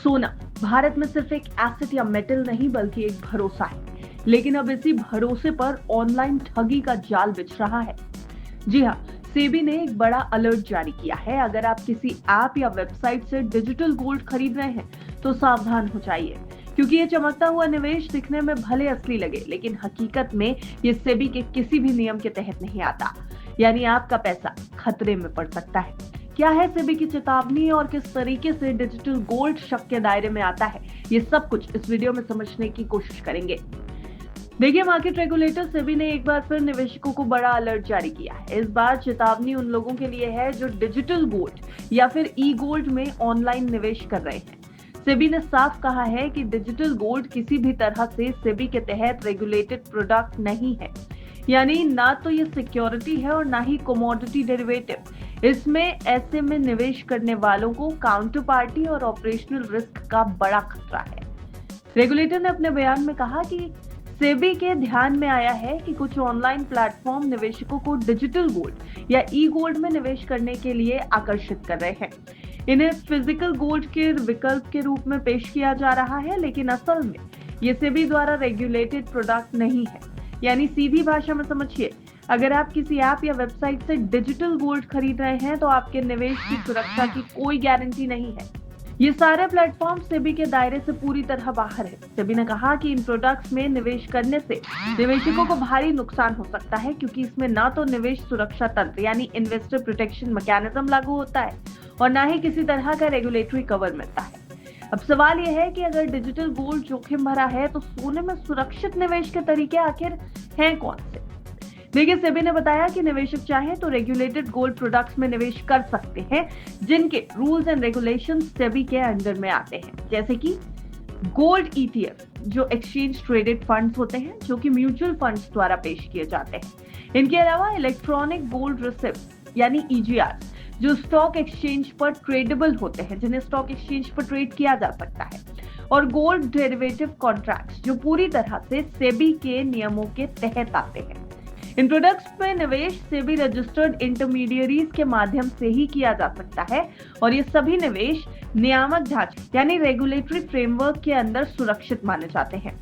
सोना भारत में सिर्फ एक एसेट या मेटल नहीं बल्कि एक भरोसा है, लेकिन अब इसी भरोसे पर ऑनलाइन ठगी का जाल बिछ रहा है। जी हाँ, सेबी ने एक बड़ा अलर्ट जारी किया है। अगर आप किसी ऐप या वेबसाइट से डिजिटल गोल्ड खरीद रहे हैं तो सावधान हो जाइए, क्योंकि ये चमकता हुआ निवेश दिखने में भले असली लगे, लेकिन हकीकत में ये सेबी के किसी भी नियम के तहत नहीं आता। यानी आपका पैसा खतरे में पड़ सकता है। क्या है सेबी की चेतावनी और किस तरीके से डिजिटल गोल्ड शक के दायरे में आता है, ये सब कुछ इस वीडियो में समझने की कोशिश करेंगे। देखिए, मार्केट रेगुलेटर सेबी ने एक बार फिर निवेशकों को बड़ा अलर्ट जारी किया है। इस बार चेतावनी उन लोगों के लिए है जो डिजिटल गोल्ड या फिर ई गोल्ड में ऑनलाइन निवेश कर रहे हैं। सेबी ने साफ कहा है कि डिजिटल गोल्ड किसी भी तरह से सेबी के तहत रेगुलेटेड प्रोडक्ट नहीं है। यानी ना तो ये सिक्योरिटी है और ना ही कमोडिटी डेरिवेटिव। इसमें ऐसे में निवेश करने वालों को काउंटर पार्टी और ऑपरेशनल रिस्क का बड़ा खतरा है। रेगुलेटर ने अपने बयान में कहा कि सेबी के ध्यान में आया है कि कुछ ऑनलाइन प्लेटफॉर्म निवेशकों को डिजिटल गोल्ड या ई गोल्ड में निवेश करने के लिए आकर्षित कर रहे हैं। इन्हें फिजिकल गोल्ड के विकल्प के रूप में पेश किया जा रहा है, लेकिन असल में ये सेबी द्वारा रेगुलेटेड प्रोडक्ट नहीं है। यानी सीधी भाषा में समझिए, अगर आप किसी ऐप या वेबसाइट से डिजिटल गोल्ड खरीद रहे हैं तो आपके निवेश की सुरक्षा की कोई गारंटी नहीं है। ये सारे प्लेटफॉर्म सेबी के दायरे से पूरी तरह बाहर है। सेबी ने कहा कि इन प्रोडक्ट्स में निवेश करने से निवेशकों को भारी नुकसान हो सकता है, क्योंकि इसमें ना तो निवेश सुरक्षा तंत्र यानी इन्वेस्टर प्रोटेक्शन मैकेनिज्म लागू होता है और ना ही किसी तरह का रेगुलेटरी कवर मिलता है। अब सवाल यह है कि अगर डिजिटल गोल्ड जोखिम भरा है तो सोने में सुरक्षित निवेश के तरीके आखिर हैं कौन से? देखिए, सेबी ने बताया कि निवेशक चाहे तो रेगुलेटेड गोल्ड प्रोडक्ट्स में निवेश कर सकते हैं, जिनके रूल्स एंड रेगुलेशंस सेबी के अंडर में आते हैं, जैसे कि गोल्ड ईटीएफ, जो एक्सचेंज ट्रेडेड फंड्स होते हैं, जो कि म्यूचुअल फंड्स द्वारा पेश किए जाते हैं। इनके अलावा इलेक्ट्रॉनिक गोल्ड रिसिप्ट यानी ईजीआर, जो स्टॉक एक्सचेंज पर ट्रेडेबल होते हैं, जिन्हें स्टॉक एक्सचेंज पर ट्रेड किया जा सकता है, और गोल्ड डेरिवेटिव कॉन्ट्रैक्ट्स, जो पूरी तरह से सेबी के नियमों के तहत आते हैं। इन प्रोडक्ट्स में निवेश सेबी रजिस्टर्ड इंटरमीडियरीज के माध्यम से ही किया जा सकता है और ये सभी निवेश नियामक ढांचे यानी रेगुलेटरी फ्रेमवर्क के अंदर सुरक्षित माने जाते हैं।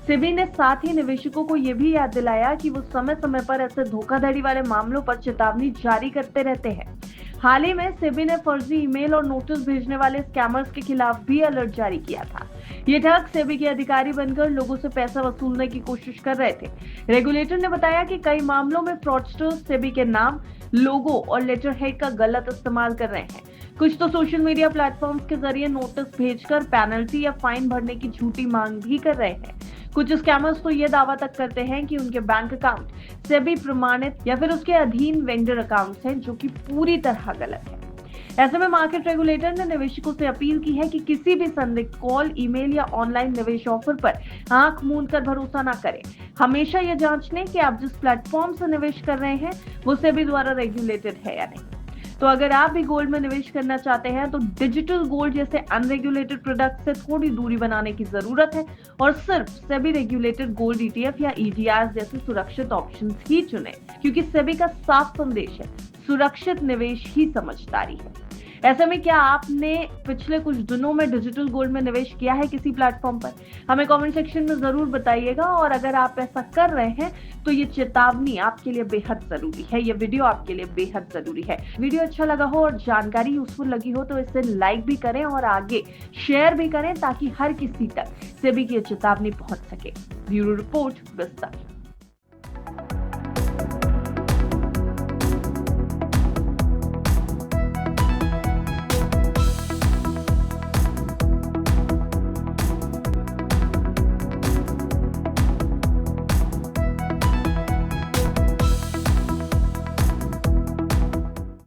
सेबी ने साथ ही निवेशकों को यह भी याद दिलाया कि वो समय समय पर ऐसे धोखाधड़ी वाले मामलों पर चेतावनी जारी करते रहते हैं। हाल ही में सेबी ने फर्जी ईमेल और नोटिस भेजने वाले स्कैमर्स के खिलाफ भी अलर्ट जारी किया था। ये ठग सेबी के अधिकारी बनकर लोगों से पैसा वसूलने की कोशिश कर रहे थे। रेगुलेटर ने बताया कि कई मामलों में फ्रॉडस्टर्स सेबी के नाम, लोगो और लेटर हेड का गलत इस्तेमाल कर रहे हैं। कुछ तो सोशल मीडिया प्लेटफॉर्म्स के जरिए नोटिस भेजकर पेनल्टी या फाइन भरने की झूठी मांग भी कर रहे हैं। कुछ स्कैमर्स तो ये दावा तक करते हैं कि उनके बैंक अकाउंट सेबी प्रमाणित या फिर उसके अधीन वेंडर अकाउंट्स हैं, जो कि पूरी तरह गलत है। ऐसे में मार्केट रेगुलेटर ने निवेशकों से अपील की है कि किसी भी संदिग्ध कॉल, ईमेल या ऑनलाइन निवेश ऑफर पर आंख मूंद कर भरोसा न करें। हमेशा यह जांच लें कि आप जिस प्लेटफॉर्म से निवेश कर रहे हैं वो सेबी द्वारा रेगुलेटेड है या नहीं। तो अगर आप भी गोल्ड में निवेश करना चाहते हैं तो डिजिटल गोल्ड जैसे अनरेगुलेटेड प्रोडक्ट से थोड़ी दूरी बनाने की जरूरत है और सिर्फ सेबी रेगुलेटेड गोल्ड ईटीएफ या ईटीआर जैसे सुरक्षित ऑप्शंस ही चुनें, क्योंकि सेबी का साफ संदेश है, सुरक्षित निवेश ही समझदारी है। ऐसे में क्या आपने पिछले कुछ दिनों में डिजिटल गोल्ड में निवेश किया है किसी प्लेटफॉर्म पर? हमें कमेंट सेक्शन में जरूर बताइएगा। और अगर आप ऐसा कर रहे हैं तो ये चेतावनी आपके लिए बेहद जरूरी है, ये वीडियो आपके लिए बेहद जरूरी है। वीडियो अच्छा लगा हो और जानकारी यूजफुल लगी हो तो इसे लाइक भी करें और आगे शेयर भी करें, ताकि हर किसी तक सेबी की चेतावनी पहुंच सके। ब्यूरो रिपोर्ट, विस्तार।